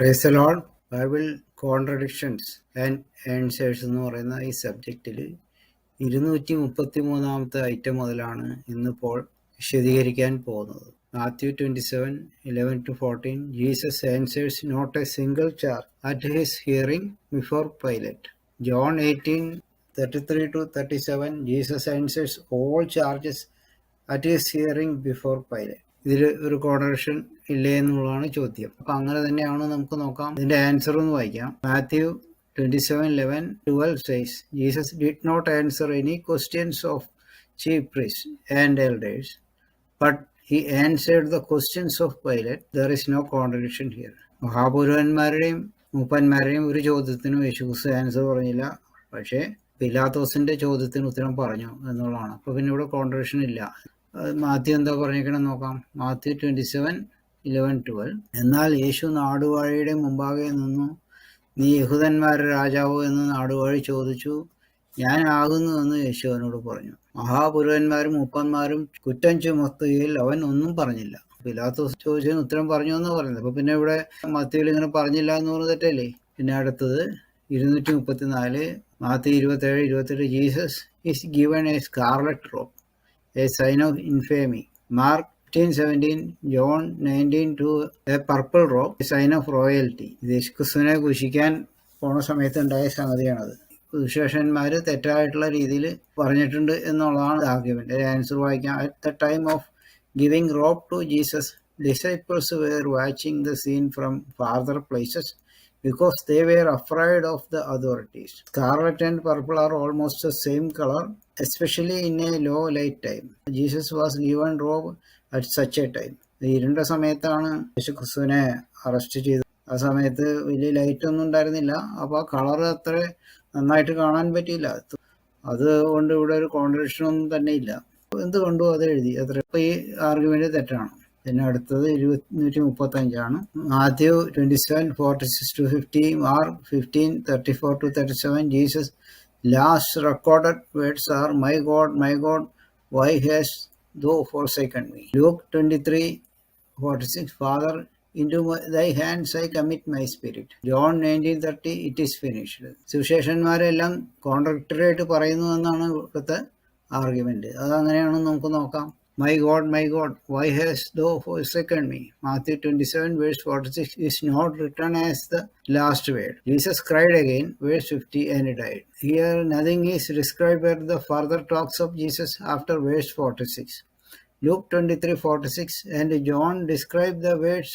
Praise the Lord. Bible contradictions and answers എന്ന് പറയുന്ന ഈ സബ്ജക്റ്റിൽ 233 ഐറ്റം മുതലാണ് ഇന്നിപ്പോൾ വിശദീകരിക്കാൻ പോകുന്നത്. Matthew 27:11-14. Jesus answers not a single charge at his hearing before Pilate. John 18:33-37. Jesus answers all charges at his hearing before Pilate. ഇതിൽ ഒരു contradiction ഇല്ലേ എന്നുള്ളതാണ് ചോദ്യം. അപ്പൊ അങ്ങനെ തന്നെയാണ് നമുക്ക് നോക്കാം. ഇതിന്റെ ആൻസർ ഒന്ന് വായിക്കാം. Mathew 27:11-12 says, Jesus did not answer any questions of chief priests and elders, but he answered the questions of Pilate. There is no contradiction here. മഹാപുരോഹിതന്മാരുടെയും മൂപ്പന്മാരുടെയും ഒരു ചോദ്യത്തിനും യേശുക്രിസ്തു ആൻസർ പറഞ്ഞില്ല, പക്ഷേ പിലാത്തോസിന്റെ ചോദ്യത്തിന് ഉത്തരം പറഞ്ഞു എന്നുള്ളതാണ്. അപ്പൊ പിന്നെ ഇവിടെ കോൺട്രഡിക്ഷൻ ഇല്ല. മാത്യു എന്താ പറഞ്ഞേക്കണം നോക്കാം. മാത്യു 27:11-12. എന്നാൽ യേശു നാടുവാഴിയുടെ മുമ്പാകെ നിന്നു, നീ യഹൂദന്മാരുടെ രാജാവോ എന്ന് നാടുവാഴി ചോദിച്ചു. ഞാൻ ആകുന്നുവെന്ന് യേശു അവനോട് പറഞ്ഞു. മഹാപുരോഹിതന്മാരും മൂപ്പന്മാരും കുറ്റം ചുമത്തുകയിൽ അവൻ ഒന്നും പറഞ്ഞില്ല. പിലാത്തോസ് ചോദിച്ചതിന് ഉത്തരം പറഞ്ഞു എന്നാണ് പറയുന്നത്. അപ്പൊ പിന്നെ ഇവിടെ മാത്യുവിൽ ഇങ്ങനെ പറഞ്ഞില്ല എന്ന് പറഞ്ഞ തെറ്റല്ലേ. പിന്നെ അടുത്തത് 234, Mathew 27:28. Jesus is given A scarlet Rob, a sign of infamy. Mark 15:17. John 19:2. A purple robe, a sign of royalty. യേശുക്രിസ്തുവിനെ കുശിക്കാൻ പോണ സമയത്ത് ഉണ്ടായ സംഗതിയാണത്. സുവിശേഷന്മാർ തെറ്റായിട്ടുള്ള രീതിയിൽ പറഞ്ഞിട്ടുണ്ട് എന്നുള്ളതാണ് ആർഗ്യുമെന്റ്. ആൻസർ വായിക്കാം. At the time of giving robe to Jesus, disciples were watching the scene from farther places because they were afraid of the authorities. Scarlet and purple are almost the same color, especially in a low light time. Jesus was given robe at such a time. ഇരുണ്ട സമയത്താണ് യേശു ക്രിസ്തുവിനെ arrest ചെയ്തത്. ആ സമയത്ത് വലിയ light ഒന്നും ഉണ്ടായിരുന്നില്ല. അപ്പൊ ആ കളർ അത്ര നന്നായിട്ട് കാണാൻ പറ്റിയില്ല. അതുകൊണ്ട് ഇവിടെ ഒരു കോൺട്രഡിക്ഷൻ ഒന്നും തന്നെ ഇല്ല. എന്തുകൊണ്ടും അത് എഴുതി അത്ര. ഇപ്പൊ ഈ ആർഗ്യുമെന്റ് തെറ്റാണ്. പിന്നെ അടുത്തത് 235 Mathew 27:46-50. Mark 15:34-37. Jesus last recorded words are, my God, why hast thou forsaken me? Luke 23:46. Father, into thy hands I commit my spirit. John 19:30. It is finished. സുവിശേഷന്മാരെല്ലാം contradictory ആയിട്ട് പറയുന്നു എന്നാണ് ഇപ്പോഴത്തെ ആർഗ്യുമെന്റ്. അതങ്ങനെയാണെന്ന് നമുക്ക് നോക്കാം. My God, why hast thou forsaken me? Matthew 27:46 is not written as the last word. Jesus cried again, verse 50, and died. Here nothing is described but the further talks of Jesus after verse 46. Luke 23:46 and John describe the words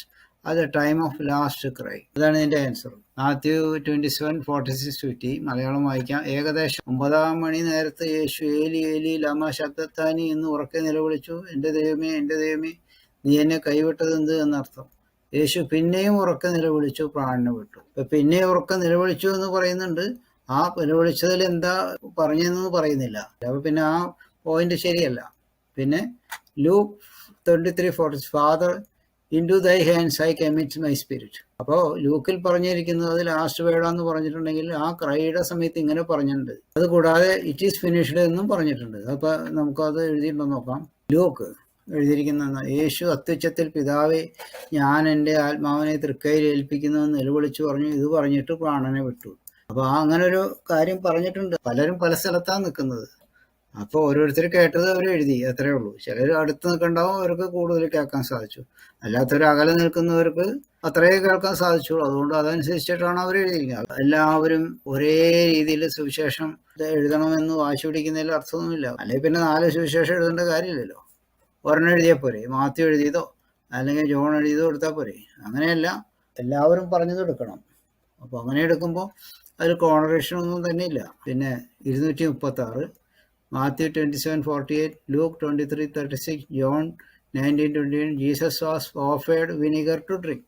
at the time of last cry. അതാണ് ഇതിന്റെ answer. Mathew 27:46-50. Malayalam വായിക്കാം. ഏകദേശം 9 മണി നേരത്ത് യേശു ഏലി ഏലി ലമ ശബ്ദത്താനി എന്ന് ഉറക്കെ നിലവിളിച്ചു. എൻ്റെ ദൈവമേ നീ എന്നെ കൈവിട്ടത് എന്ത് എന്നർത്ഥം. യേശു പിന്നെയും ഉറക്കെ നിലവിളിച്ചു, പ്രാണനെ വിട്ടു. ഇപ്പൊ പിന്നെയും ഉറക്കെ നിലവിളിച്ചു എന്ന് പറയുന്നുണ്ട്. ആ നിലവിളിച്ചതിൽ എന്താ പറഞ്ഞെന്ന് പറയുന്നില്ല. അപ്പൊ പിന്നെ ആ പോയിന്റ് ശരിയല്ല. പിന്നെ Luke 23:40. Father, into thy hands I commit my spirit. അപ്പോൾ ലൂക്കിൽ പറഞ്ഞിരിക്കുന്നത് അത് ലാസ്റ്റ് വേർഡാന്ന് പറഞ്ഞിട്ടുണ്ടെങ്കിൽ ആ ക്രൈയുടെ സമയത്ത് ഇങ്ങനെ പറഞ്ഞിട്ടുണ്ട്. അത് കൂടാതെ ഇറ്റ് ഈസ് ഫിനിഷ്ഡ് എന്നും പറഞ്ഞിട്ടുണ്ട്. അപ്പൊ നമുക്കത് എഴുതിയിട്ടുണ്ടോ നോക്കാം. ലൂക്ക് എഴുതിയിരിക്കുന്ന യേശു അത്യുച്ചത്തിൽ പിതാവേ, ഞാൻ എൻ്റെ ആത്മാവിനെ തൃക്കൈയിൽ ഏൽപ്പിക്കുന്നുവെന്ന് നിലവിളിച്ചു പറഞ്ഞു. ഇത് പറഞ്ഞിട്ട് പ്രാണനെ വിട്ടു. അപ്പൊ അങ്ങനെ ഒരു കാര്യം പറഞ്ഞിട്ടുണ്ട്. പലരും പല സ്ഥലത്താണ് നിൽക്കുന്നത്. അപ്പോൾ ഓരോരുത്തർ കേട്ടത് അവർ എഴുതി, അത്രേ ഉള്ളൂ. ചിലർ അടുത്ത് നിൽക്കണ്ടാവും, അവർക്ക് കൂടുതൽ കേൾക്കാൻ സാധിച്ചു. അല്ലാത്തവർ അകലെ നിൽക്കുന്നവർക്ക് അത്രേ കേൾക്കാൻ സാധിച്ചുള്ളൂ. അതുകൊണ്ട് അതനുസരിച്ചിട്ടാണ് അവർ എഴുതിയിരിക്കുന്നത്. എല്ലാവരും ഒരേ രീതിയിൽ സുവിശേഷം എഴുതണമെന്ന് വാശി പിടിക്കുന്നതിൽ അർത്ഥമൊന്നുമില്ല. അല്ലെങ്കിൽ പിന്നെ 4 സുവിശേഷം എഴുതേണ്ട കാര്യമില്ലല്ലോ. ഒരെണ്ണം എഴുതിയാൽ പോരെ. മാത്യു എഴുതിയതോ അല്ലെങ്കിൽ ജോൺ എഴുതിയതോ എടുത്താൽ പോരെ. അങ്ങനെയല്ല, എല്ലാവരും പറഞ്ഞത് എടുക്കണം. അപ്പോൾ അങ്ങനെ എടുക്കുമ്പോൾ അതിൽ കോൺട്രഡിക്ഷൻ ഒന്നും തന്നെ ഇല്ല. പിന്നെ 236, Matthew 27:48, Luke 23:36, John 19:21. Jesus was offered vinegar to drink.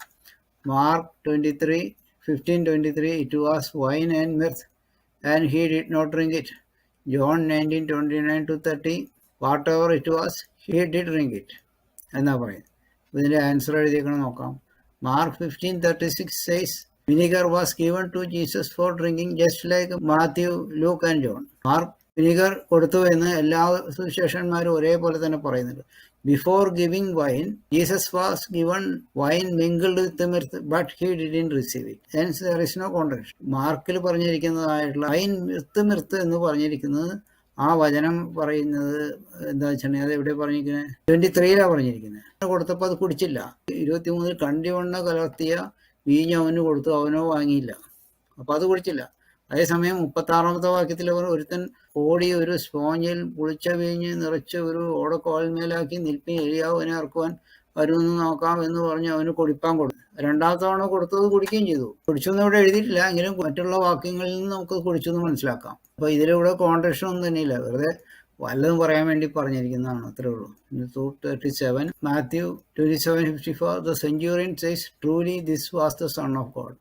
Mark 23:15-23. It was wine and mirth, and he did not drink it. John 19:29-30. Whatever it was, he did drink it. എന്നാ പറയുന്നത്. ഇതിന്റെ ആൻസർ എഴുതിയേക്കണം നോക്കാം. Mark 15:36 says, vinegar was given to Jesus for drinking, just like Matthew, Luke and John. Mark vinegar കൊടുത്തു എന്ന് എല്ലാ സുവിശേഷന്മാരും ഒരേപോലെ തന്നെ പറയുന്നുണ്ട്. Before giving wine Jesus was given wine mingled with myrrh but he didn't receive it. Hence there is no contradiction. മാർക്കിൽ പറഞ്ഞിരിക്കുന്നതായിട്ടുള്ള wine മിർത്ത് എന്ന് പറഞ്ഞിരിക്കുന്നത്, ആ വചനം പറയുന്നത് എന്താ വെച്ചിട്ടുണ്ടെങ്കിൽ അത് എവിടെ പറഞ്ഞിരിക്കുന്നത്? 23 പറഞ്ഞിരിക്കുന്നത്. കൊടുത്തപ്പോൾ അത് കുടിച്ചില്ല. 23 കണ്ടിവണ്ണ കലർത്തിയ വീഞ്ഞ് അവന് കൊടുത്തു, അവനോ വാങ്ങിയില്ല, അപ്പൊ അത് കുടിച്ചില്ല. അതേസമയം 36 വാക്യത്തിൽ അവർ ഒരുത്തൻ ഓടി ഒരു സ്പോഞ്ചിൽ പുളിച്ച വീഞ്ഞ് നിറച്ച് ഒരു ഓടക്കോൽമേലാക്കി നിൽപ്പി എലിയാവിനെ ഇറക്കുവാൻ വരുമെന്ന് നോക്കാം എന്ന് പറഞ്ഞ് അവന് കുടിപ്പാൻ കൊടുത്തു. രണ്ടാമത്തെ തവണ കൊടുത്തത് കുടിക്കുകയും ചെയ്തു. കുടിച്ചു എന്ന് ഇവിടെ എഴുതിയിട്ടില്ല, എങ്കിലും മറ്റുള്ള വാക്യങ്ങളിൽ നിന്ന് നമുക്ക് കുടിച്ചു എന്ന് മനസ്സിലാക്കാം. അപ്പൊ ഇതിലൂടെ കോൺട്രഡിക്ഷൻ ഒന്നും തന്നെയില്ല, വെറുതെ വല്ലതും പറയാൻ വേണ്ടി പറഞ്ഞിരിക്കുന്നതാണ്, അത്രേ ഉള്ളൂ. 37 Matthew 27:54 The centurion says, truly this was the son of God.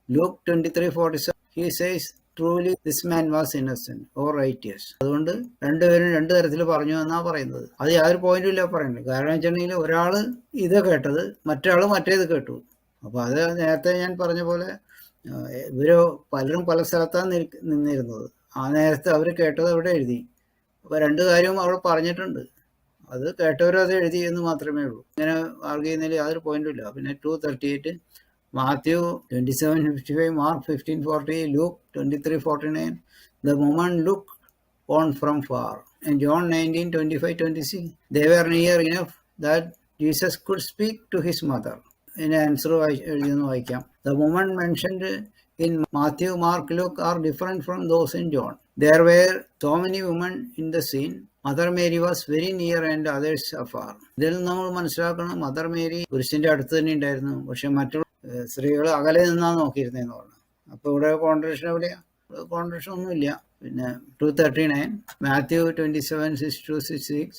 Luke 23:47 he says, truly this man was innocent or righteous. അതുകൊണ്ട് രണ്ടുപേരും രണ്ടു തരത്തിൽ പറഞ്ഞു എന്നാ പറയുന്നത്. അത് യാതൊരു പോയിന്റും ഇല്ല പറയുന്നത്. കാരണം വെച്ചിട്ടുണ്ടെങ്കിൽ ഒരാള് ഇത് കേട്ടത്, മറ്റൊരാള് മറ്റേത് കേട്ടു. അപ്പൊ അത് നേരത്തെ ഞാൻ പറഞ്ഞ പോലെ ഇവര് പലരും പല സ്ഥലത്താണ് നിന്നിരുന്നത്. ആ നേരത്തെ അവർ കേട്ടത് അവിടെ എഴുതി. അപ്പൊ രണ്ടു കാര്യവും അവിടെ പറഞ്ഞിട്ടുണ്ട്, അത് കേട്ടവരും അത് എഴുതി എന്ന് മാത്രമേ ഉള്ളൂ. ഇങ്ങനെ ആർഗ്യ ചെയ്യുന്നതിൽ യാതൊരു പോയിന്റും ഇല്ല. പിന്നെ 238 Matthew 27:55 Mark 15:40 Luke 23:49 the woman looked on from far, and John 19:25-26 they were near enough that Jesus could speak to his mother. In answer എഴുതിയെന്ന് വായിക്കാം. The woman mentioned in Matthew, Mark, Luke are different from those in John. There were so many women in the scene. Mother Mary was very near and others afar. ഇതിൽ നമ്മൾ മനസ്സിലാക്കണം, mother Mary പുരുഷന്റെ അടുത്ത് തന്നെ ഉണ്ടായിരുന്നു, പക്ഷെ മറ്റുള്ള സ്ത്രീകൾ അകലെ നിന്നാണ് നോക്കിയിരുന്നതെന്ന് പറഞ്ഞു. അപ്പൊ ഇവിടെ കോൺട്രഡിക്ഷൻ എവിടെയാ? കോൺട്രഡിക്ഷൻ ഒന്നുമില്ല. പിന്നെ 239 Matthew 27:6-6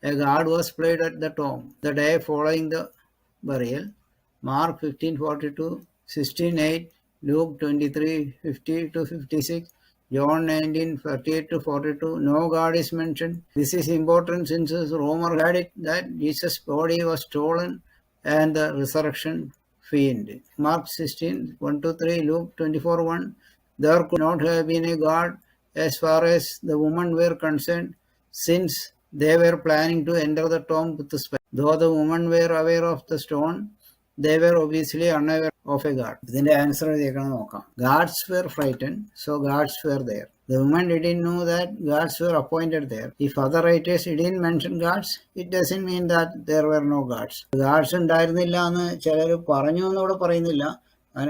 a guard was placed at the tomb the day following the burial. Mark 15:42-16:8 Luke 23:50-56 John 19:38-42 no guard is mentioned. This is important since rumor had it that Jesus' body was stolen and the resurrection fiend. Mark 16:1-3 Luke 24:1 there could not have been a guard as far as the women were concerned, since they were planning to enter the tomb with the spice. Though the women were aware of the stone, they were obviously unaware of a guard. ഇതിന്റെ answer എഴുതിയേക്കണം നോക്കാം. Guards were frightened, so guards were there. The women didn't know that guards were appointed there. If other writers didn't mention guards, it doesn't mean that there were no guards. Guards ഉണ്ടായിരുന്നില്ല എന്ന് ചിലർ പറഞ്ഞു എന്നിവിടെ പറയുന്നില്ല,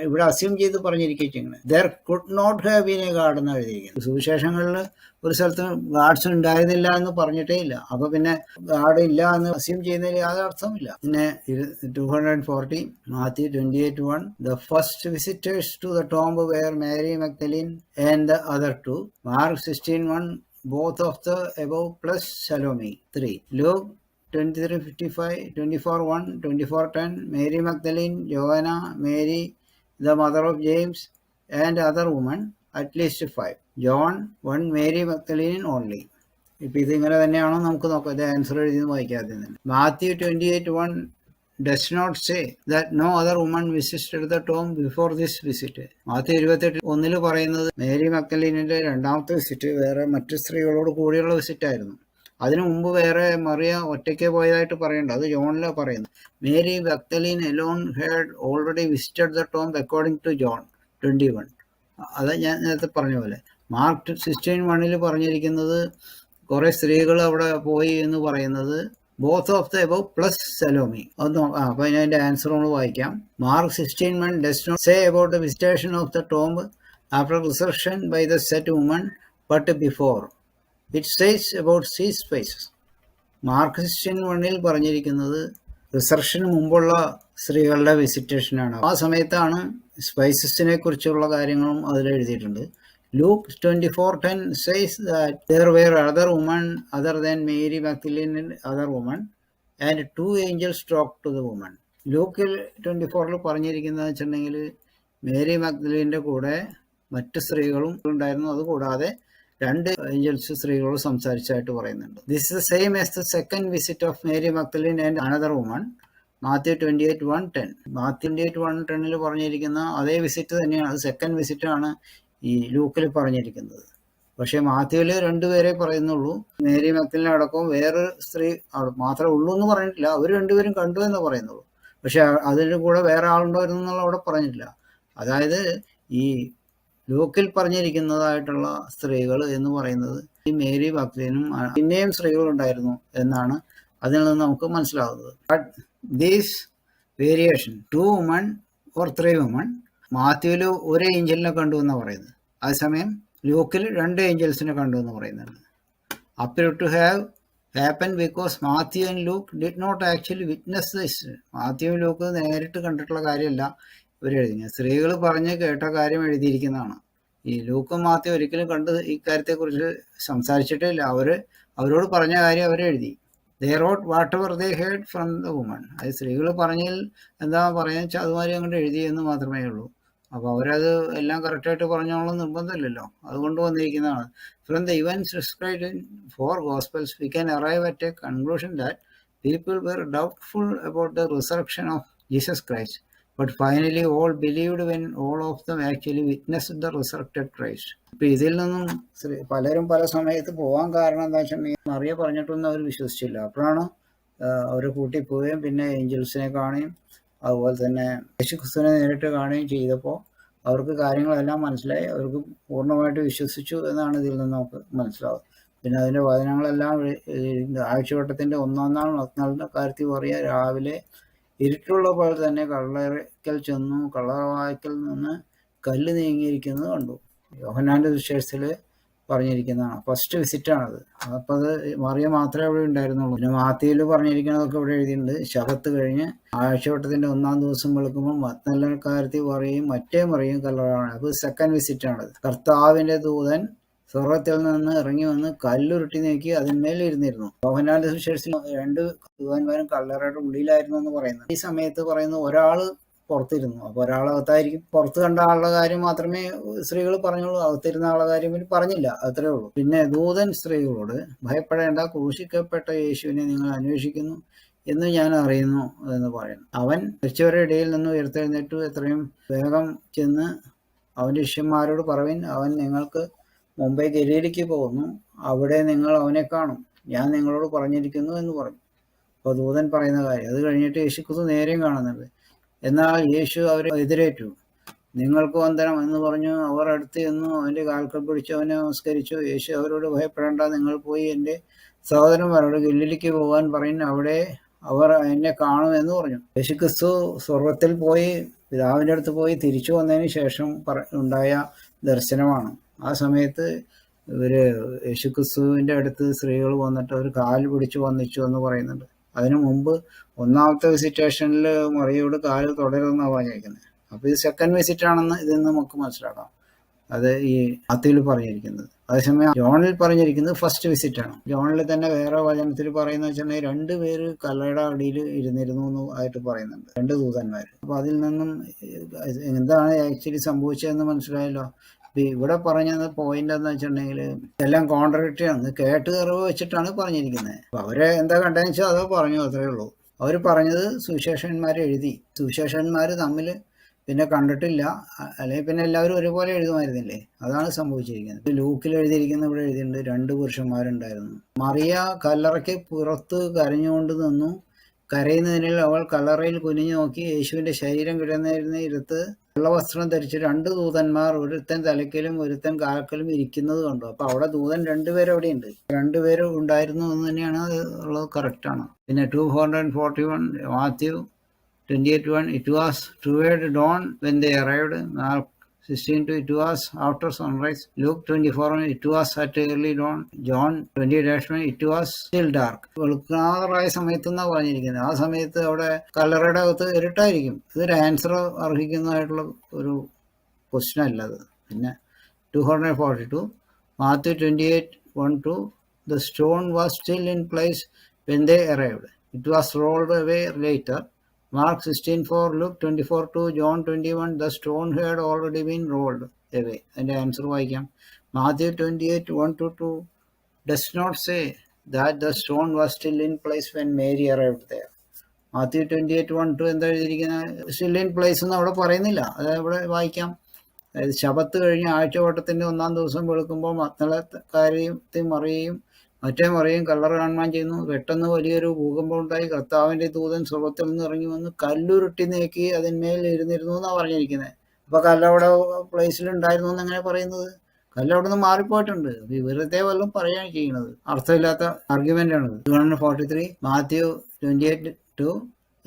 ഇവിടെ assume ചെയ്ത് പറഞ്ഞിരിക്കുന്നത്. There could not have been a guard എന്ന് എഴുതിയിരിക്കുന്നത്. സുവിശേഷങ്ങളിൽ ഒരു സ്ഥലത്ത് ഗാർഡ്സ് ഉണ്ടായിരുന്നില്ല എന്ന് പറഞ്ഞിട്ടേ ഇല്ല. അപ്പൊ പിന്നെ ഗാർഡ് ഇല്ല എന്ന് അസ്യൂം ചെയ്യുന്നതിൽ യാതൊരു അർത്ഥമില്ല. പിന്നെ 240 Matthew 28:1 The first visitors to the tomb were Mary Magdalene and the other two. Mark 16:1 both of the above plus Salome 3. Luke 23:55 24:1 24:10 Mary Magdalene, Joanna, Mary the mother of James and other women, at least 5. John 1 Mary Magdalene only. ഇപ്പൊ ഇതിങ്ങനെ തന്നെയാണോ നമുക്ക് നോക്കാം. ഇത് answer എഴുതിയെന്ന് വായിക്കാതെ തന്നെ. Matthew 28:1 does not say that no other woman visited the tomb before this visit. Mathew 28:1 പറയുന്നത് Mary മഗ്ദലീനിന്റെ രണ്ടാമത്തെ വിസിറ്റ് വേറെ മറ്റു സ്ത്രീകളോട് കൂടിയുള്ള വിസിറ്റ് ആയിരുന്നു. അതിനു മുമ്പ് വേറെ മറിയ ഒറ്റയ്ക്ക് പോയതായിട്ട് പറയണ്ട, അത് ജോണിലാണ് പറയുന്നത്. Mary Magdalene alone had already visited the tomb according to John 21. അത് ഞാൻ നേരത്തെ പറഞ്ഞ പോലെ. മാർക്ക് 16:1 പറഞ്ഞിരിക്കുന്നത് കുറെ സ്ത്രീകൾ അവിടെ പോയി എന്ന് പറയുന്നത് both of the above plus Salome. അപ്പൊ അതിന്റെ ആൻസർ നമ്മൾ വായിക്കാം. Mark 16:1 does not say about the visitation of the tomb after resurrection by the said woman, but before. It says about these spaces. Mark 16:1 പറഞ്ഞിരിക്കുന്നത് റിസർഷന് മുമ്പുള്ള സ്ത്രീകളുടെ വിസിറ്റേഷനാണ്. ആ സമയത്താണ് സ്പൈസസിനെ കുറിച്ചുള്ള കാര്യങ്ങളും അതിൽ എഴുതിയിട്ടുണ്ട്. Luke 24:10 says that there were other women other than Mary Magdalene and other women, and 2 angels talked to the woman. ലൂക്കിൽ 24 പറഞ്ഞിരിക്കുന്നത് വെച്ചിട്ടുണ്ടെങ്കിൽ മേരി മഗ്ദലീന്റെ കൂടെ മറ്റ് സ്ത്രീകളും ഉണ്ടായിരുന്നു. അതുകൂടാതെ 2 ഏഞ്ചൽസ് സ്ത്രീകളോട് സംസാരിച്ചായിട്ട് പറയുന്നുണ്ട്. This is same as the second visit of Mary Magdalene and another woman. Matthew 28:1-10. Matthew 28:1-10 പറഞ്ഞിരിക്കുന്ന അതേ വിസിറ്റ് തന്നെയാണ്. അത് സെക്കൻഡ് വിസിറ്റ് ആണ് ഈ ലൂക്കിൽ പറഞ്ഞിരിക്കുന്നത്. പക്ഷെ മാത്യുവിൽ രണ്ടുപേരെ പറയുന്നുള്ളൂ. മേരി മക്ദലിനെ അടക്കം വേറൊരു സ്ത്രീ മാത്രമേ ഉള്ളൂ എന്ന് പറഞ്ഞിട്ടില്ല. അവർ രണ്ടുപേരും കണ്ടു എന്ന് പറയുന്നുള്ളൂ. പക്ഷെ അതിൻ്റെ കൂടെ വേറെ ആളുണ്ടോ എന്നുള്ള അവിടെ പറഞ്ഞിട്ടില്ല. അതായത് ഈ ലൂക്കിൽ പറഞ്ഞിരിക്കുന്നതായിട്ടുള്ള സ്ത്രീകൾ എന്ന് പറയുന്നത് ഈ മേരി മക്ദലിനും പിന്നെയും സ്ത്രീകളുണ്ടായിരുന്നു എന്നാണ് അതിൽ നിന്ന് നമുക്ക് മനസ്സിലാകുന്നത്. But these variation 2 women or 3 women, മാത്യുവിൽ ഒരു ഏഞ്ചലിനെ കണ്ടു എന്നാണ് പറയുന്നത്. അതേസമയം ലൂക്കിൽ 2 ഏഞ്ചൽസിനെ കണ്ടു എന്ന് പറയുന്നുണ്ട്. appear to have happened because Matthew and Luke did not actually witness this. മാത്യുവും ലൂക്ക് നേരിട്ട് കണ്ടിട്ടുള്ള കാര്യമല്ല ഇവരെഴുതിയത്. സ്ത്രീകൾ പറഞ്ഞ് കേട്ട കാര്യം എഴുതിയിരിക്കുന്നതാണ്. ഈ ലൂക്കും മാത്യു ഒരിക്കലും കണ്ട് ഈ കാര്യത്തെക്കുറിച്ച് സംസാരിച്ചിട്ടേ ഇല്ല. അവരോട് പറഞ്ഞ കാര്യം അവരെഴുതി. They wrote whatever they heard from the woman. അത് സ്ത്രീകൾ പറഞ്ഞതിൽ എന്താ പറയുക വെച്ചാൽ അതുമാതിരി അങ്ങോട്ട് എഴുതി എന്ന് മാത്രമേ ഉള്ളൂ. അപ്പോൾ അവരത് എല്ലാം കറക്റ്റായിട്ട് പറഞ്ഞോളം നിർബന്ധമില്ലല്ലോ, അതുകൊണ്ട് വന്നിരിക്കുന്നതാണ്. From the events described in 4 Gospels, we can arrive at a conclusion that people were doubtful about the resurrection of Jesus Christ, but finally all believed when all of them actually witnessed the resurrected Christ. ഇപ്പം ഇതിൽ നിന്നും പലരും പല സമയത്ത് പോകാൻ കാരണം എന്താ വെച്ചിട്ടുണ്ടെങ്കിൽ മറിയ പറഞ്ഞിട്ടൊന്നും അവർ വിശ്വസിച്ചില്ല. അപ്പോഴാണ് അവർ കൂട്ടി പോവുകയും പിന്നെ ഏഞ്ചൽസിനെ കാണുകയും അതുപോലെ തന്നെ യേശുക്രിസ്തുവിനെ നേരിട്ട് കാണുകയും ചെയ്തപ്പോൾ അവർക്ക് കാര്യങ്ങളെല്ലാം മനസ്സിലായി. അവർക്ക് പൂർണ്ണമായിട്ട് വിശ്വസിച്ചു എന്നാണ് ഇതിൽ നിന്ന് നമുക്ക് മനസ്സിലാവുക. പിന്നെ അതിൻ്റെ വചനങ്ങളെല്ലാം ആഴ്ചവട്ടത്തിൻ്റെ 1-ാം നാൾ മക്നാളിൻ്റെ കാര്യത്തിൽ പറയുക, രാവിലെ ഇരുട്ടുള്ള പോലെ തന്നെ കല്ലറയ്ക്കൽ ചെന്നു, കല്ലറവായ്ക്കൽ നിന്ന് കല്ല് നീങ്ങിയിരിക്കുന്നത് കണ്ടു. യോഹന്നാൻ്റെ സുവിശേഷത്തിൽ പറഞ്ഞിരിക്കുന്നതാണ്. ഫസ്റ്റ് വിസിറ്റാണത്. അപ്പോൾ അത് മറിയ മാത്രമേ അവിടെ ഉണ്ടായിരുന്നുള്ളൂ. പിന്നെ മാത്യുവിൽ പറഞ്ഞിരിക്കുന്നതൊക്കെ ഇവിടെ എഴുതിയിട്ടുണ്ട്. ശബത്ത് കഴിഞ്ഞ് ആഴ്ചവട്ടത്തിൻ്റെ 1-ാം ദിവസം വെളുക്കുമ്പോൾ മഗ്ദലയുടെ കാര്യത്തിൽ പറയും മറ്റേ മറിയും കല്ലറയാണ്. അത് സെക്കൻഡ് വിസിറ്റാണത്. കർത്താവിൻ്റെ ദൂതൻ സ്വർഗത്തിൽ നിന്ന് ഇറങ്ങി വന്ന് കല്ലുരുട്ടി നീക്കി അതിന്മേൽ ഇരുന്നിരുന്നു. യോഹന്നാന്റെ സുവിശേഷത്തിൽ 2 ദൂതന്മാരും കല്ലറയുടെ ഉള്ളിലായിരുന്നു എന്ന് പറയുന്നത്. ഈ സമയത്ത് പറയുന്നത് ഒരാൾ പുറത്തിരുന്നു. അപ്പോൾ ഒരാളകത്തായിരിക്കും. പുറത്ത് കണ്ട ആളുടെ കാര്യം മാത്രമേ സ്ത്രീകൾ പറഞ്ഞുള്ളൂ, അകത്തിരുന്ന ആളുടെ കാര്യം പറഞ്ഞില്ല. അത്രേ ഉള്ളൂ. പിന്നെ ദൂതൻ സ്ത്രീകളോട്, ഭയപ്പെടേണ്ട, ക്രൂശിക്കപ്പെട്ട യേശുവിനെ നിങ്ങൾ അന്വേഷിക്കുന്നു എന്ന് ഞാൻ അറിയുന്നു എന്ന് പറയുന്നു. അവൻ മരിച്ചവരുടെ ഇടയിൽ നിന്ന് ഉയർത്തെഴുന്നേറ്റു. എത്രയും വേഗം ചെന്ന് അവൻ്റെ ശിഷ്യന്മാരോട് പറവിൻ, അവൻ നിങ്ങൾക്ക് മുമ്പേ ഗലീലയ്ക്ക് പോകുന്നു, അവിടെ നിങ്ങൾ അവനെ കാണും, ഞാൻ നിങ്ങളോട് പറഞ്ഞിരിക്കുന്നു എന്ന് പറഞ്ഞു. അപ്പോൾ ദൂതൻ പറയുന്ന കാര്യം അത് കഴിഞ്ഞിട്ട് യേശുക്രിസ്തു നേരെയും കാണുന്നുണ്ട്. എന്നാൽ യേശു അവരെ എതിരേറ്റു. നിങ്ങൾക്ക് വന്ദനം എന്ന് പറഞ്ഞു. അവർ അടുത്ത് ചെന്നു അവൻ്റെ കാൽക്കൽ പിടിച്ച് അവനെ നമസ്കരിച്ചു. യേശു അവരോട്, ഭയപ്പെടേണ്ട, നിങ്ങൾ പോയി എൻ്റെ സഹോദരന്മാരോട് ഗലീലയ്ക്ക് പോകാൻ പറയും, അവിടെ അവർ എന്നെ കാണുമെന്ന് പറഞ്ഞു. യേശുക്രിസ്തു സ്വർഗത്തിൽ പോയി പിതാവിൻ്റെ അടുത്ത് പോയി തിരിച്ചു വന്നതിന് ശേഷം ഉണ്ടായ ദർശനമാണ്. ആ സമയത്ത് ഇവർ യേശുക്രിസ്തുവിൻ്റെ അടുത്ത് സ്ത്രീകൾ വന്നിട്ട് അവർ കാല് പിടിച്ച് വന്നിച്ചു എന്ന് പറയുന്നുണ്ട്. അതിനു മുമ്പ് 1-ാമത്തെ വിസിറ്റേഷനിൽ മറിയോട് കാല് തുടരുമെന്നാണ് പറഞ്ഞിരിക്കുന്നത്. അപ്പോൾ ഇത് സെക്കൻഡ് വിസിറ്റാണെന്ന് ഇതിൽ നിന്ന് നമുക്ക് മനസ്സിലാക്കാം. അത് ഈ മാത്യുവിൽ പറഞ്ഞിരിക്കുന്നത്. അതേസമയം ജോണിൽ പറഞ്ഞിരിക്കുന്നത് ഫസ്റ്റ് വിസിറ്റാണ്. ജോണിൽ തന്നെ വേറെ വചനത്തിൽ പറയുന്നത് വെച്ചിട്ടുണ്ടെങ്കിൽ 2 പേര് കല്ലറയുടെ അടിയിൽ ഇരുന്നിരുന്നു എന്ന് ആയിട്ട് പറയുന്നുണ്ട്, 2 ദൂതന്മാർ. അപ്പോൾ അതിൽ നിന്നും എന്താണ് ആക്ച്വലി സംഭവിച്ചതെന്ന് മനസ്സിലായല്ലോ. ഇവിടെ പറഞ്ഞത് പോയിന്റ് എന്ന് വെച്ചിട്ടുണ്ടെങ്കിൽ എല്ലാം കോൺട്രഡിക്ടറി ആണ്. കേട്ട് അറിവ് വെച്ചിട്ടാണ് പറഞ്ഞിരിക്കുന്നത്. അപ്പോൾ അവരെ എന്താ കണ്ടതെന്ന് വെച്ചാൽ അതോ പറഞ്ഞു, അത്രേ ഉള്ളൂ. അവർ പറഞ്ഞത് സുവിശേഷന്മാർ എഴുതി. സുവിശേഷന്മാർ തമ്മിൽ പിന്നെ കണ്ടിട്ടില്ല, അല്ലെങ്കിൽ പിന്നെ എല്ലാവരും ഒരുപോലെ എഴുതുമായിരുന്നില്ലേ? അതാണ് സംഭവിച്ചിരിക്കുന്നത്. ലൂക്കിൽ എഴുതിയിരിക്കുന്ന ഇവിടെ എഴുതിയിട്ടുണ്ട് 2 പുരുഷന്മാരുണ്ടായിരുന്നു. മറിയ കല്ലറയ്ക്ക് പുറത്ത് കരഞ്ഞുകൊണ്ട് നിന്നു. കരയുന്നതിനിൽ അവൾ കല്ലറയിൽ കുനിഞ്ഞു നോക്കി. യേശുവിൻ്റെ ശരീരം കിടന്നിരുന്ന ഇരുത്ത് വെള്ളവസ്ത്രം ധരിച്ച് 2 ദൂതന്മാർ, ഒരുത്തൻ തലയ്ക്കലും ഒരുത്തൻ കാൽക്കലും ഇരിക്കുന്നത് കണ്ടു. അപ്പോൾ അവിടെ ദൂതൻ 2 പേര് അവിടെയുണ്ട്. 2 പേര് ഉണ്ടായിരുന്നു എന്ന് തന്നെയാണ് ഉള്ളത്. കറക്റ്റാണ്. പിന്നെ 241 Mathew 28:1, it was toward dawn when they arrived. Mark 16:2, it was after sunrise. Luke 24:1, it was at early dawn. John 20:1, it was still dark. വെളുക്കാറായ സമയത്ത് എന്നാണ് പറഞ്ഞിരിക്കുന്നത്. ആ സമയത്ത് അവിടെ കല്ലറയുടെ അകത്ത് ഇരുട്ടായിരിക്കും. ഇതൊരു ആൻസർ അർഹിക്കുന്നതായിട്ടുള്ള ഒരു ക്വസ്റ്റ്യൻ അല്ല അത്. പിന്നെ 242, Matthew 28:1-2, the stone was still in place when they arrived. It was rolled away later. Mark 16:4, Luke 24:2, John 21, the stone had already been rolled away. അതിൻ്റെ ആൻസർ വായിക്കാം. Matthew 28:1-2 does not say that the stone was still in place when Mary arrived there. Matthew 28:1-2 എന്താ എഴുതിയിരിക്കുന്നത്? Still in place എന്ന് അവിടെ പറയുന്നില്ല. അത് അവിടെ വായിക്കാം. അതായത് ശബത്ത് കഴിഞ്ഞ് ആഴ്ചവട്ടത്തിൻ്റെ 1-ാം ദിവസം വെളുക്കുമ്പോൾ മഗ്ദലക്കാരിയും മറിയയും മറ്റേ മറിയയും കല്ലറ കാണുവാൻ ചെയ്യുന്നു. പെട്ടെന്ന് വലിയൊരു ഭൂകമ്പം ഉണ്ടായി. കർത്താവിൻ്റെ ദൂതൻ സ്വർഗ്ഗത്തിൽ നിന്ന് ഇറങ്ങി വന്ന് കല്ലുരുട്ടി നീക്കി അതിന്മേൽ ഇരുന്നിരുന്നു എന്നാണ് പറഞ്ഞിരിക്കുന്നത്. അപ്പോൾ കല്ലവിടെ പ്ലേസിലുണ്ടായിരുന്നു എന്നെങ്ങനെ പറയുന്നത്? കല്ലവിടെ നിന്ന് മാറിപ്പോയിട്ടുണ്ട്. വെറുതെ വല്ലതും പറയുകയാണ് ചെയ്യുന്നത്. അർത്ഥമില്ലാത്ത ആർഗ്യുമെൻ്റ് ആണ്. 243 Mathew 28:2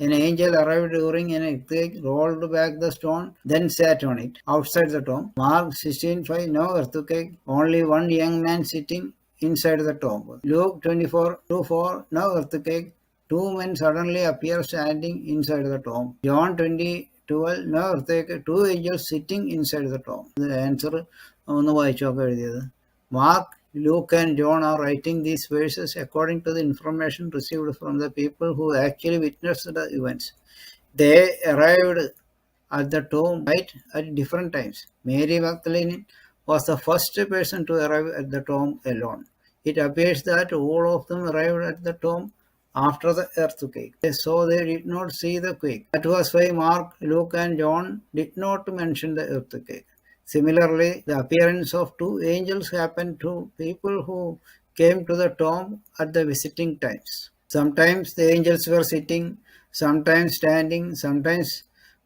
An angel arrived during an earthquake, rolled back the stone, then sat on it outside the tomb. Mark 16:5 No earthquake, only one young man sitting inside the tomb. Luke 24:4 No earthquake, two men suddenly appear standing inside the tomb. John 20:12 No earthquake, two angels sitting inside the tomb. The answer ഒന്ന് വായിച്ചൊക്കെ എഴുതിയത്. Mark, Luke and John are writing these verses according to the information received from the people who actually witnessed the events. They arrived at the tomb right at different times. Mary Magdalene was the first person to arrive at the tomb alone. It appears that all of them arrived at the tomb after the earthquake, so they did not see the quake. That was why Mark, Luke and John did not mention the earthquake. Similarly, the appearance of two angels happened to people who came to the tomb at the visiting times. Sometimes the angels were sitting, sometimes standing, sometimes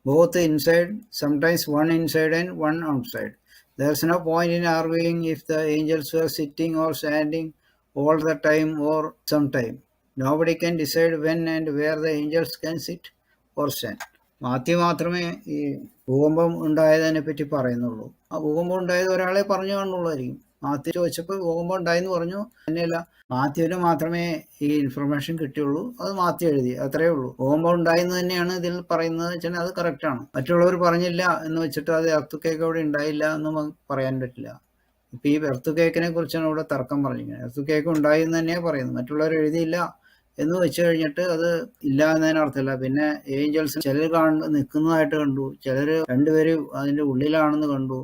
both inside, sometimes one inside and one outside. There's no point in arguing if the angels were sitting or standing all the time or sometime. Nobody can decide when and where the angels can sit or stand. Mathew മാത്രമേ ഈ ഭൂകമ്പം ഉണ്ടായതിനെ പറ്റി പറയുന്നുള്ളൂ. ആ ഭൂകമ്പം ഉണ്ടായത് ഒരാളെ പറഞ്ഞു കാണുന്നുള്ളായിരിക്കും. മാത്യു ചോദിച്ചപ്പോൾ ഭൂകമ്പം ഉണ്ടായെന്ന് പറഞ്ഞു. തന്നെയല്ല, മാത്യുവിന് മാത്രമേ ഈ ഇൻഫർമേഷൻ കിട്ടിയുള്ളൂ. അത് മാത്യു എഴുതി, അത്രയേ ഉള്ളൂ. ഭൂകമ്പം ഉണ്ടായെന്ന് തന്നെയാണ് ഇതിൽ പറയുന്നത് വെച്ചാൽ അത് കറക്റ്റാണ്. മറ്റുള്ളവർ പറഞ്ഞില്ല എന്ന് വെച്ചിട്ട് അത് എർത്തുക്കേക്ക് അവിടെ ഉണ്ടായില്ല എന്ന് പറയാൻ പറ്റില്ല. ഇപ്പം ഈ എർത്തുക്കേക്കിനെ കുറിച്ചാണ് ഇവിടെ തർക്കം പറഞ്ഞിരിക്കുന്നത്. എർത്തുക്കേക്ക് ഉണ്ടായി എന്ന് തന്നെയാണ് പറയുന്നത്. മറ്റുള്ളവർ എഴുതിയില്ല എന്ന് വെച്ച് കഴിഞ്ഞിട്ട് അത് ഇല്ല എന്നതിനർത്ഥമില്ല. പിന്നെ ഏഞ്ചൽസ് ചിലർ നിൽക്കുന്നതായിട്ട് കണ്ടു, ചിലർ രണ്ടുപേരും അതിൻ്റെ ഉള്ളിലാണെന്ന് കണ്ടു,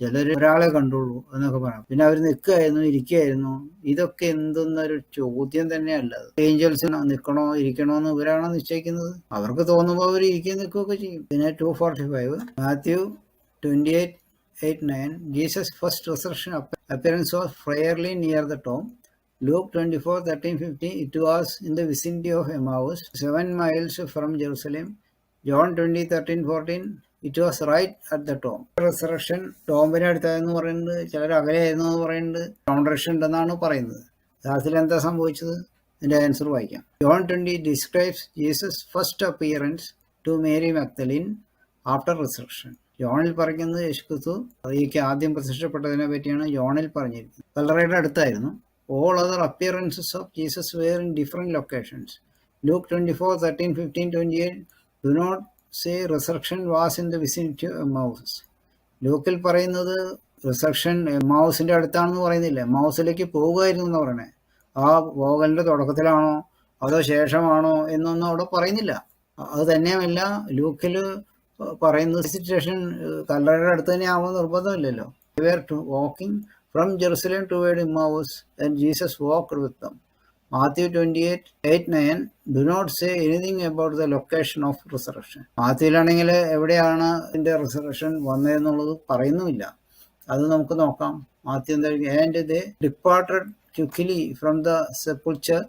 ചിലർ ഒരാളെ കണ്ടുള്ളൂ എന്നൊക്കെ പറയാം. പിന്നെ അവർ നിൽക്കുകയായിരുന്നു, ഇരിക്കുകയായിരുന്നു. ഇതൊക്കെ എന്തെന്നൊരു ചോദ്യം തന്നെയല്ല. ഏഞ്ചൽസ് നിൽക്കണോ ഇരിക്കണോ എന്ന് ഇവരാണോ നിശ്ചയിക്കുന്നത്? അവർക്ക് തോന്നുമ്പോൾ അവർ ഇരിക്കുകയും നിൽക്കുകയൊക്കെ ചെയ്യും. പിന്നെ 245 Mathew 28:8-9 Jesus first resurrection appearance was fairly near the tomb. Luke 24:13-15 It was in the vicinity of Emmaus, 7 miles from Jerusalem. John 20:13-14 It was right at the tomb. Resurrection ടോംബിന് അടുത്തായെന്ന് പറയുന്നത്, ചിലർ അകലെയായിരുന്നു എന്ന് പറയുന്നത്, കോൺട്രഡിക്ഷൻ ഉണ്ടെന്നാണ് പറയുന്നത്. യഥാർത്ഥത്തിൽ എന്താ സംഭവിച്ചത്? ഇതിൻ്റെ ആൻസർ വായിക്കാം. John 20 describes Jesus' first appearance to Mary Magdalene after resurrection. ജോണിൽ പറയുന്നത് യേശുക്രിസ്തു ഈ ആദ്യം പ്രത്യക്ഷപ്പെട്ടതിനെ പറ്റിയാണ് ജോണിൽ പറഞ്ഞിരിക്കുന്നത്. കല്ലറയുടെ അടുത്തായിരുന്നു. All other appearances of Jesus were in different locations. Luke 24:13-15-28 do not say resurrection was in the vicinity of Emmaus. ലൂക്കിൽ പറയുന്നത് resurrection എമ്മാവൂസിൻ്റെ അടുത്താണെന്ന് പറയുന്നില്ല, എമ്മാവൂസിലേക്ക് പോവുകയായിരുന്നു എന്ന് പറയണേ. ആ പോകലിൻ്റെ തുടക്കത്തിലാണോ അതോ ശേഷമാണോ എന്നൊന്നും അവിടെ പറയുന്നില്ല. അത് തന്നെയുമല്ല, ലൂക്കിൽ പറയുന്നത് സിറ്റുവേഷൻ കല്ലറയുടെ അടുത്ത് തന്നെ ആവുമെന്ന് നിർബന്ധമില്ലല്ലോ. They were walking from Jerusalem toward Emmaus, and Jesus walked with them. Matthew 28:8-9 do not say anything about the location of resurrection. മാത്യുവിലാണെങ്കിൽ എവിടെയാണ് ഇതിൻ്റെ റിസറക്ഷൻ വന്നതെന്നുള്ളത് പറയുന്നുമില്ല. അത് നമുക്ക് നോക്കാം. മാത്യു എന്താ? And they departed quickly from the sepulchre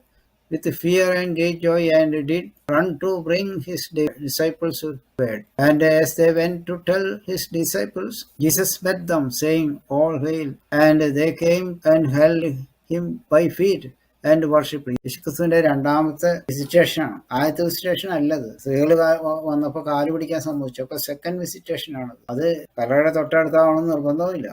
with fear and great joy, and did run to bring his disciples word. And as they went to tell his disciples, Jesus met them, saying, All hail. And they came and held him by feet and worshipped. യേശുക്രിസ്തുവിന്റെ രണ്ടാമത്തെ വിസിറ്റേഷനാണ്. ആദ്യത്തെ visitation അല്ലത്. സ്ത്രീകൾ വന്നപ്പോൾ കാല് പിടിക്കാൻ സംഭവിച്ചു. അപ്പൊ സെക്കൻഡ് വിസിറ്റേഷൻ ആണ്. അത് കല്ലറയുടെ തൊട്ടടുത്താവണമെന്ന് നിർബന്ധമില്ല.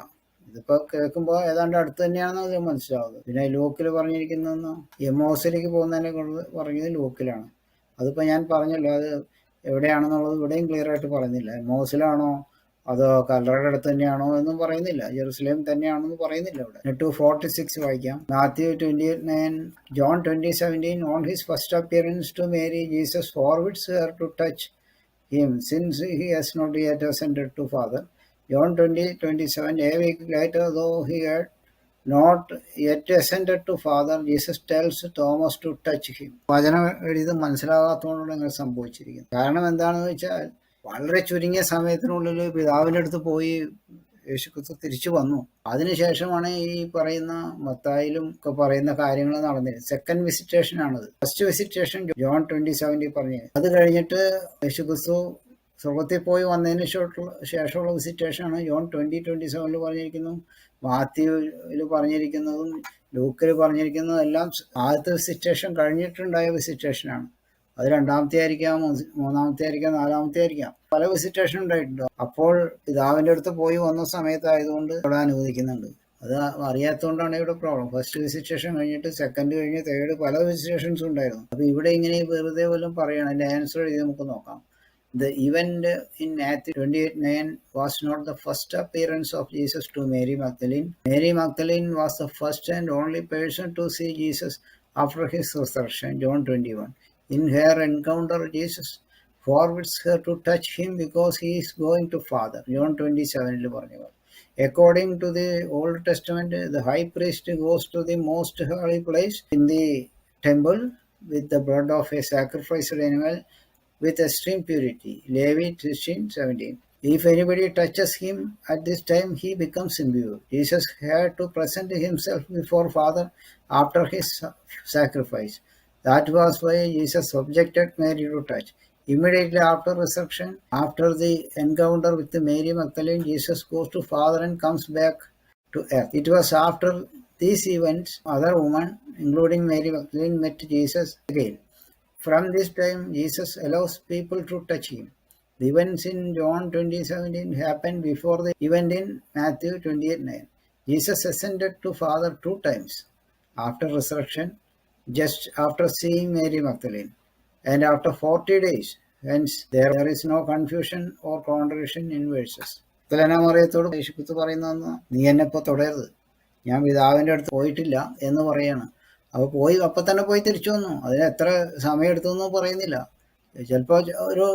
ഇതിപ്പോൾ കേൾക്കുമ്പോൾ ഏതാണ്ട് അടുത്ത് തന്നെയാണെന്ന് അത് മനസ്സിലാവുന്നത്. പിന്നെ ലൂക്കിൽ പറഞ്ഞിരിക്കുന്നതെന്ന് എമ്മോസിലേക്ക് പോകുന്നതിനെ കൊണ്ട് പറഞ്ഞത് ലൂക്കിലാണ്. അതിപ്പോൾ ഞാൻ പറഞ്ഞല്ലോ, അത് എവിടെയാണെന്നുള്ളത് ഇവിടെയും ക്ലിയർ ആയിട്ട് പറയുന്നില്ല. എമ്മോസിലാണോ അതോ കല്ലറയുടെ അടുത്ത് തന്നെയാണോ എന്നും പറയുന്നില്ല. ജെറുസലേം തന്നെയാണെന്ന് പറയുന്നില്ല ഇവിടെ. 246 വായിക്കാം. Mathew 28:9 John 20:17 On his first appearance to Mary, Jesus forbids her to touch him, since he has not yet ascended to Father. John 20:27 A week later, though he had not yet ascended to Father, Jesus tells Thomas to touch him. വചനം എഴുതി മനസ്സിലാകാത്തതുകൊണ്ടാണ് ഇങ്ങനെ സംഭവിച്ചിരിക്കുന്നത്. കാരണം എന്താണെന്ന് വെച്ചാൽ വളരെ ചുരുങ്ങിയ സമയത്തിനുള്ളിൽ പിതാവിൻ്റെ അടുത്ത് പോയി യേശുക്രിസ്തു തിരിച്ചു വന്നു. അതിനുശേഷമാണ് ഈ പറയുന്ന മത്തായിലും ഒക്കെ പറയുന്ന കാര്യങ്ങൾ നടന്നത്. സെക്കൻഡ് വിസിറ്റേഷൻ ആണത്. ഫസ്റ്റ് വിസിറ്റേഷൻ ജോൺ 20:17 പറഞ്ഞു. അത് കഴിഞ്ഞിട്ട് യേശുക്രിസ്തു സ്വർഗത്തിൽ പോയി വന്നതിന് ശേഷമുള്ള വിസിറ്റേഷനാണ് ജോൺ 20:27 പറഞ്ഞിരിക്കുന്നു. മാത്യുവിൽ പറഞ്ഞിരിക്കുന്നതും ലൂക്കിൽ പറഞ്ഞിരിക്കുന്നതും എല്ലാം ആദ്യത്തെ വിസിറ്റേഷൻ കഴിഞ്ഞിട്ടുണ്ടായ വിസിറ്റേഷനാണ്. അത് രണ്ടാമത്തെ ആയിരിക്കാം, മൂന്നാമത്തെ ആയിരിക്കാം, നാലാമത്തെ ആയിരിക്കാം. പല വിസിറ്റേഷൻ ഉണ്ടായിട്ടുണ്ട്. അപ്പോൾ പിതാവിൻ്റെ അടുത്ത് പോയി വന്ന സമയത്തായതുകൊണ്ട് ഇവിടെ അനുവദിക്കുന്നുണ്ട്. അത് അറിയാത്തതുകൊണ്ടാണ് ഇവിടെ പ്രോബ്ലം. ഫസ്റ്റ് വിസിറ്റേഷൻ കഴിഞ്ഞിട്ട് സെക്കൻഡ് കഴിഞ്ഞ് തേർഡ് പല വിസിറ്റേഷൻസും ഉണ്ടായിരുന്നു. അപ്പോൾ ഇവിടെ ഇങ്ങനെ വെറുതെ വല്ലതും പറയണം. അതിൻ്റെ ആൻസർ എഴുതി നമുക്ക് നോക്കാം. The event in Matthew 28:9 was not the first appearance of Jesus to Mary Magdalene. Mary Magdalene was the first and only person to see Jesus after his resurrection, John 21. In her encounter, Jesus forbids her to touch him because he is going to Father, John 27. According to the Old Testament, the high priest goes to the most holy place in the temple with the blood of a sacrificed animal with extreme purity, Levi 16:17. If anybody touches him at this time, he becomes impure. Jesus had to present himself before Father after his sacrifice. That was why Jesus subjected Mary to touch. Immediately after resurrection, after the encounter with Mary Magdalene, Jesus goes to Father and comes back to earth. It was after these events, other women, including Mary Magdalene, met Jesus again. From this time, Jesus allows people to touch him. The events in John 20:17 happened before the event in Matthew 28:9. Jesus ascended to Father 2 times after resurrection, just after seeing Mary Magdalene, and after 40 days. Hence, there is no confusion or contradiction in verses. മറിയത്തോട് യേശുക്രിസ്തു പറയുന്ന, നീ എന്നെ ഇപ്പോൾ തുടരുത്, ഞാൻ പിതാവിൻ്റെ അടുത്ത് പോയിട്ടില്ല എന്ന് പറയാണ്. അപ്പോൾ പോയി അപ്പം തന്നെ പോയി തിരിച്ചു വന്നു. അതിന് എത്ര സമയം എടുത്തൊന്നും പറയുന്നില്ല. ചിലപ്പോൾ ഒരു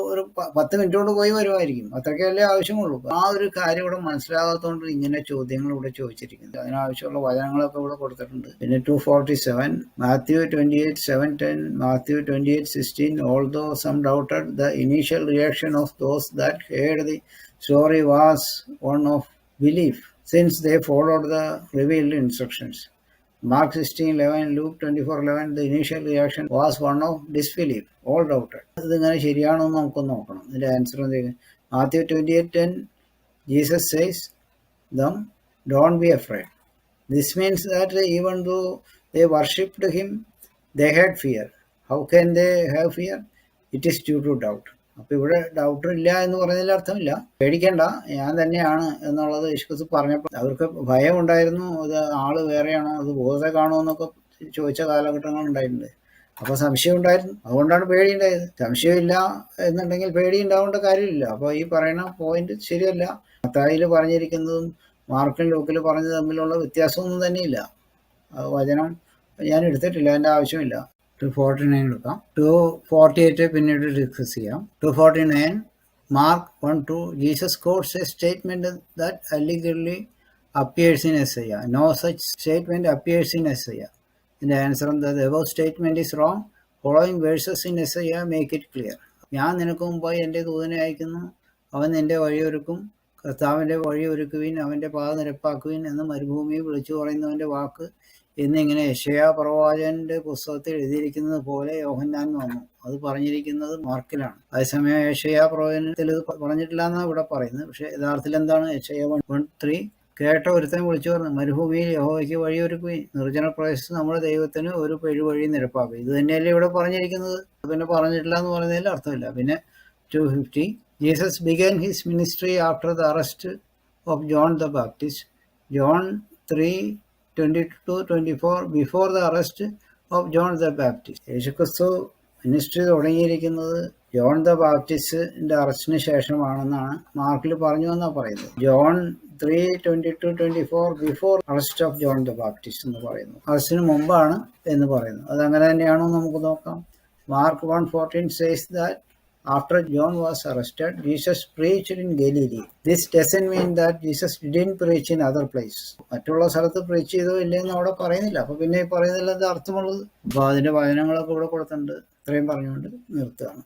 10 മിനിറ്റ് കൊണ്ട് പോയി വരുമായിരിക്കും. അത്രയ്ക്കല്ലേ ആവശ്യമുള്ളൂ. ആ ഒരു കാര്യം ഇവിടെ മനസ്സിലാകാത്തതുകൊണ്ട് ഇങ്ങനെ ചോദ്യങ്ങൾ ഇവിടെ ചോദിച്ചിരിക്കുന്നത്. അതിനാവശ്യമുള്ള വചനങ്ങളൊക്കെ ഇവിടെ കൊടുത്തിട്ടുണ്ട്. പിന്നെ 247, Matthew 28:7-10, Matthew 28:16. Although some doubted, the initial reaction of those that heard the story was one of belief, since they followed the revealed instructions. Mark 16:11, Luke 24:11, the initial reaction was one of disbelief. All doubted. ഇതിങ്ങനെ ശരിയാണോ എന്ന് നമുക്കൊന്ന് നോക്കണം. ഇതിൻ്റെ answer എന്തെങ്കിലും. Matthew 28:10, Jesus says them, don't be afraid. This means that even though they worshipped him, they had fear. How can they have fear? It is due to doubt. അപ്പൊ ഇവിടെ doubt ഇല്ല എന്ന് പറയുന്നതിൽ അർത്ഥമില്ല. പേടിക്കണ്ട, ഞാൻ തന്നെയാണ് എന്നുള്ളത് യേശുക്രിസ്തു പറഞ്ഞപ്പോൾ അവർക്ക് ഭയം ഉണ്ടായിരുന്നു. അത് ആള് വേറെയാണോ, അത് ബോധത്തെ കാണുമോ എന്നൊക്കെ ചോദിച്ച കാലഘട്ടങ്ങൾ ഉണ്ടായിട്ടുണ്ട്. അപ്പൊ സംശയം ഉണ്ടായിരുന്നു, അതുകൊണ്ടാണ് പേടി ഉണ്ടായത്. സംശയമില്ല എന്നുണ്ടെങ്കിൽ പേടി ഉണ്ടാവേണ്ട കാര്യമില്ല. അപ്പൊ ഈ പറയുന്ന പോയിന്റ് ശരിയല്ല. മത്തായിയിൽ പറഞ്ഞിരിക്കുന്നതും മാർക്കിൽ ലൂക്കിൽ പറഞ്ഞത് തമ്മിലുള്ള വ്യത്യാസമൊന്നും തന്നെയില്ല. വചനം ഞാൻ എടുത്തിട്ടില്ല, അതിൻ്റെ ആവശ്യമില്ല. 249 എടുക്കാം. 248 പിന്നീട് ഡിസ്കസ് ചെയ്യാം. 249, Mark 1:2, Jesus quotes a statement that allegedly appears in Isaiah. No such statement appears in Isaiah. The answer on the above statement is wrong. Following verses in Isaiah make it clear. ഞാൻ നിനക്ക് മുമ്പായി എൻ്റെ ദൂതനെ അയക്കുന്നു, അവൻ നിന്റെ വഴിയൊരുക്കും. കർത്താവിൻ്റെ വഴിയൊരുക്കുവിൻ, അവൻ്റെ പാത നിരപ്പാക്കുവിൻ എന്ന് മരുഭൂമിയിൽ വിളിച്ചു പറയുന്നവൻ്റെ വാക്ക് എന്നിങ്ങനെ യെശയ്യാ പ്രവാചകന്റെ പുസ്തകത്തിൽ എഴുതിയിരിക്കുന്നത് പോലെ യോഹന്നാൻ വന്നു. അത് പറഞ്ഞിരിക്കുന്നത് മാർക്കിലാണ്. അതേസമയം യെശയ്യാ പ്രവചനത്തിൽ ഇത് പറഞ്ഞിട്ടില്ല എന്നാണ് ഇവിടെ പറയുന്നത്. പക്ഷെ യഥാർത്ഥത്തിൽ എന്താണ്? യെശയ്യാ 1:3, കേട്ട ഒരുത്തൻ വിളിച്ചു പറഞ്ഞു, മരുഭൂമിയിൽ യഹോവയ്ക്ക് വഴിയൊരുക്കുകയും നിർജ്ജന പ്രദേശത്ത് നമ്മുടെ ദൈവത്തിന് ഒരു പെഴുവഴി നിരപ്പാക്കുക. ഇത് തന്നെയല്ലേ ഇവിടെ പറഞ്ഞിരിക്കുന്നത്. പിന്നെ പറഞ്ഞിട്ടില്ല എന്ന് പറയുന്നതിൽ അർത്ഥമില്ല. പിന്നെ 250, Jesus began his ministry after the arrest of John the Baptist. John 3:22-24, before the arrest of John the Baptist. യേശുക്രിസ്തു മിനിസ്ട്രി തുടങ്ങിയിരിക്കുന്നത് ജോൺ ദ ബാപ്റ്റിസ്റ്റിന്റെ അറസ്റ്റിന് ശേഷമാണെന്നാണ് മാർക്കിൽ പറഞ്ഞു എന്നാണ് പറയുന്നത്. John 3:22-24, before arrest of John the Baptist എന്ന് പറയുന്നു. അറസ്റ്റിന് മുമ്പാണ് എന്ന് പറയുന്നു. അതങ്ങനെ തന്നെയാണോ നമുക്ക് നോക്കാം. Mark 1:14 says that after John was arrested, Jesus preached in Galilee. This doesn't mean that Jesus didn't preach in other places. മറ്റുള്ള സ്ഥലത്ത് പ്രീച്ച് ചെയ്തോ ഇല്ലെന്ന് അവിടെ പറയുന്നില്ല. അപ്പൊ പിന്നെ ഈ പറയുന്നതിൽ എന്താ അർത്ഥമുള്ളത്? അപ്പൊ അതിന്റെ വചനങ്ങളൊക്കെ ഇവിടെ കൊടുത്തിട്ടുണ്ട്. ഇത്രയും പറഞ്ഞുകൊണ്ട് നിർത്തുകയാണ്.